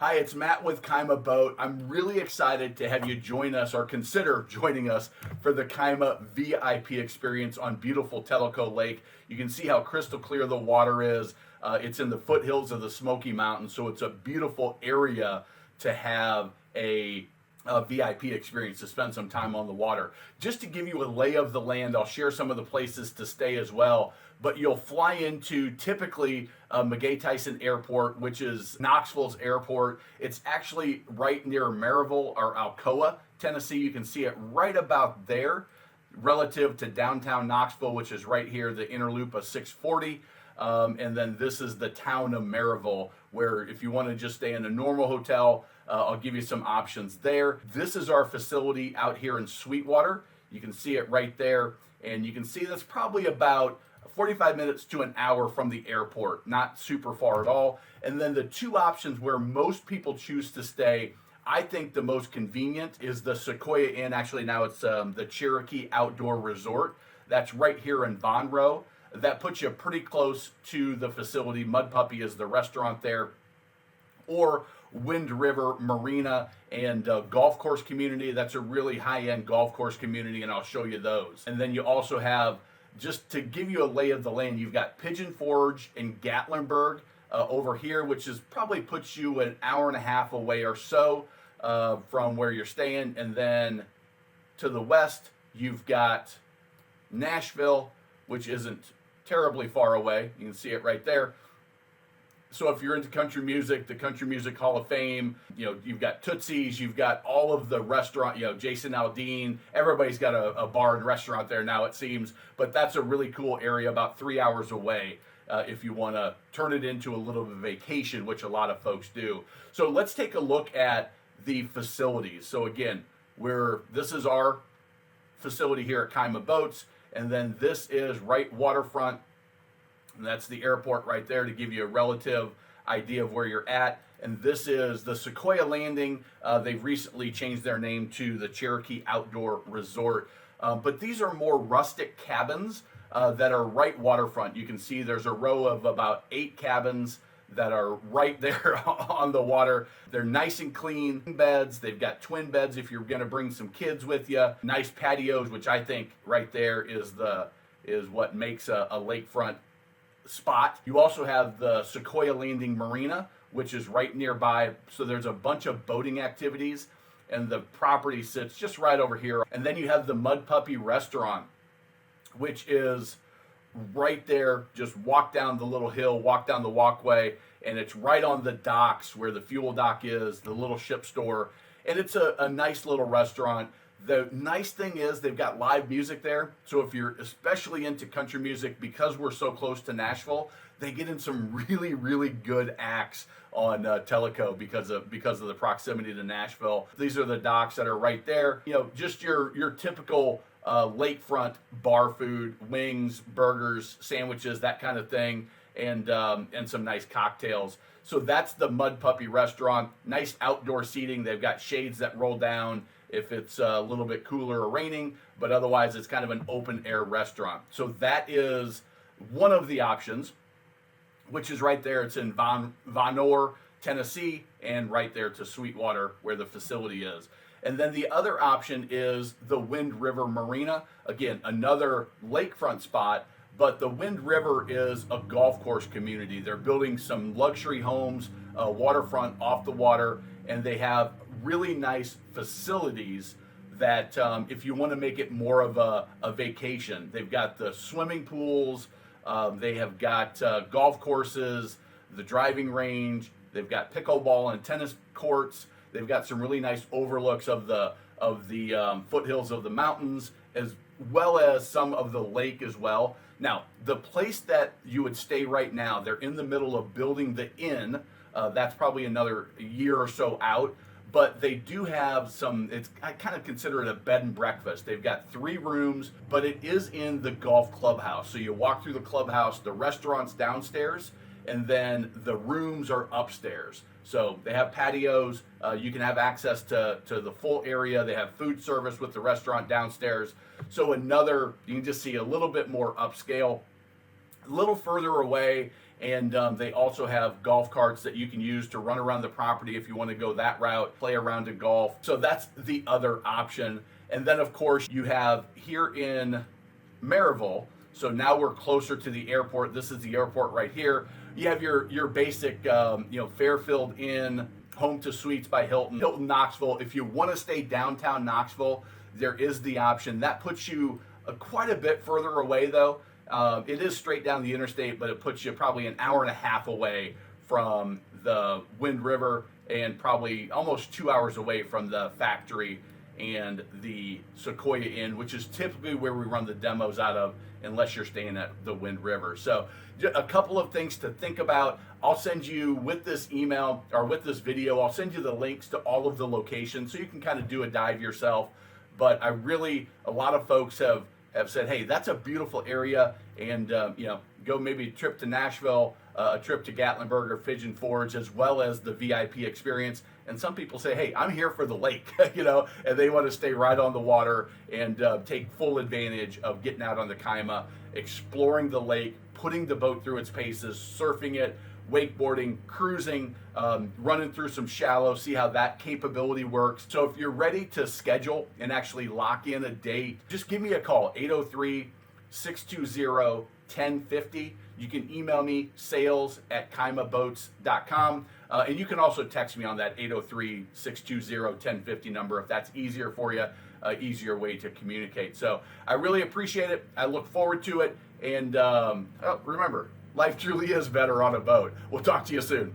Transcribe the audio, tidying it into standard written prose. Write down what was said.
Hi, it's Matt with KYMA Boat. I'm really excited to have you join us or consider joining us for the KYMA VIP Experience on beautiful Tellico Lake. You can see how crystal clear the water is. It's in the foothills of the Smoky Mountains, so it's a beautiful area to have a VIP experience, to spend some time on the water. Just to give you a lay of the land, I'll share some of the places to stay as well. But you'll fly into typically McGay-Tyson Airport, which is Knoxville's airport. It's actually right near Maryville or Alcoa, Tennessee. You can see it right about there relative to downtown Knoxville, which is right here, the inner loop of 640. And then this is the town of Maryville, where if you want to just stay in a normal hotel, I'll give you some options there. This is our facility out here in Sweetwater. You can see it right there, and you can see that's probably about 45 minutes to an hour from the airport, not super far at all. And then the two options where most people choose to stay, I think the most convenient is the Sequoia Inn. Actually, now it's the Cherokee Outdoor Resort. That's right here in Vonore. That puts you pretty close to the facility. Mud Puppy is the restaurant there. Or WindRiver Marina and golf course community. That's a really high-end golf course community, and I'll show you those. And then you also have, just to give you a lay of the land, you've got Pigeon Forge and Gatlinburg over here, which is probably puts you an hour and a half away or so from where you're staying. And then to the west, you've got Nashville, which isn't terribly far away. You can see it right there. So if you're into country music, the Country Music Hall of Fame, you've got Tootsie's, you've got all of the restaurant, Jason Aldean, everybody's got a bar and restaurant there now, it seems. But that's a really cool area about 3 hours away if you want to turn it into a little bit of vacation, which a lot of folks do. So let's take a look at the facilities. So again, this is our facility here at KYMA Boats, and then this is right waterfront. And that's the airport right there to give you a relative idea of where you're at. And this is the Sequoia Landing. They've recently changed their name to the Cherokee Outdoor Resort. But these are more rustic cabins that are right waterfront. You can see there's a row of about 8 cabins that are right there on the water. They're nice and clean beds. They've got twin beds if you're going to bring some kids with you. Nice patios, which I think right there is what makes a lakefront spot. You also have the Sequoia Landing Marina, which is right nearby. So there's a bunch of boating activities, and the property sits just right over here. And then you have the Mud Puppy restaurant, which is right there. Just walk down the little hill, walk down the walkway, and it's right on the docks where the fuel dock is, the little ship store. And it's a nice little restaurant. The nice thing is they've got live music there. So if you're especially into country music, because we're so close to Nashville, they get in some really, really good acts on Tellico because of the proximity to Nashville. These are the docks that are right there. Just your typical lakefront bar food, wings, burgers, sandwiches, that kind of thing, and some nice cocktails. So that's the Mud Puppy restaurant. Nice outdoor seating. They've got shades that roll down if it's a little bit cooler or raining, but otherwise it's kind of an open air restaurant. So that is one of the options, which is right there. It's in Vonore, Tennessee, and right there to Sweetwater where the facility is. And then the other option is the WindRiver Marina. Again, another lakefront spot, but the WindRiver is a golf course community. They're building some luxury homes, waterfront off the water, and they have really nice facilities that if you want to make it more of a vacation, they've got the swimming pools, they have got golf courses, the driving range, they've got pickleball and tennis courts, they've got some really nice overlooks of the foothills of the mountains, as well as some of the lake as well. Now, the place that you would stay right now, they're in the middle of building the inn. That's probably another year or so out. But they do have I kind of consider it a bed and breakfast. They've got 3 rooms, but it is in the golf clubhouse. So you walk through the clubhouse, the restaurant's downstairs, and then the rooms are upstairs. So they have patios. You can have access to the full area. They have food service with the restaurant downstairs. So you can just see a little bit more upscale. A little further away, And they also have golf carts that you can use to run around the property if you want to go that route, play around in golf. So that's the other option. And then, of course, you have here in Maryville. So now we're closer to the airport. This is the airport right here. You have your basic, Fairfield Inn, Home to Suites by Hilton, Hilton Knoxville. If you want to stay downtown Knoxville, there is the option. That puts you quite a bit further away, though. It is straight down the interstate, but it puts you probably an hour and a half away from the WindRiver and probably almost 2 hours away from the factory and the Sequoia Inn, which is typically where we run the demos out of, unless you're staying at the WindRiver. So a couple of things to think about. I'll send you with this email or with this video, I'll send you the links to all of the locations so you can kind of do a dive yourself. But a lot of folks have said, hey, that's a beautiful area, and go maybe a trip to Nashville, a trip to Gatlinburg or Pigeon Forge, as well as the VIP experience. And some people say, hey, I'm here for the lake, and they want to stay right on the water and take full advantage of getting out on the KYMA, exploring the lake, putting the boat through its paces, surfing it, wakeboarding, cruising, running through some shallow, see how that capability works. So if you're ready to schedule and actually lock in a date, just give me a call, 803-620-1050. You can email me, sales@kymaboats.com. And you can also text me on that 803-620-1050 number if that's easier for you, easier way to communicate. So I really appreciate it. I look forward to it. And remember, life truly is better on a boat. We'll talk to you soon.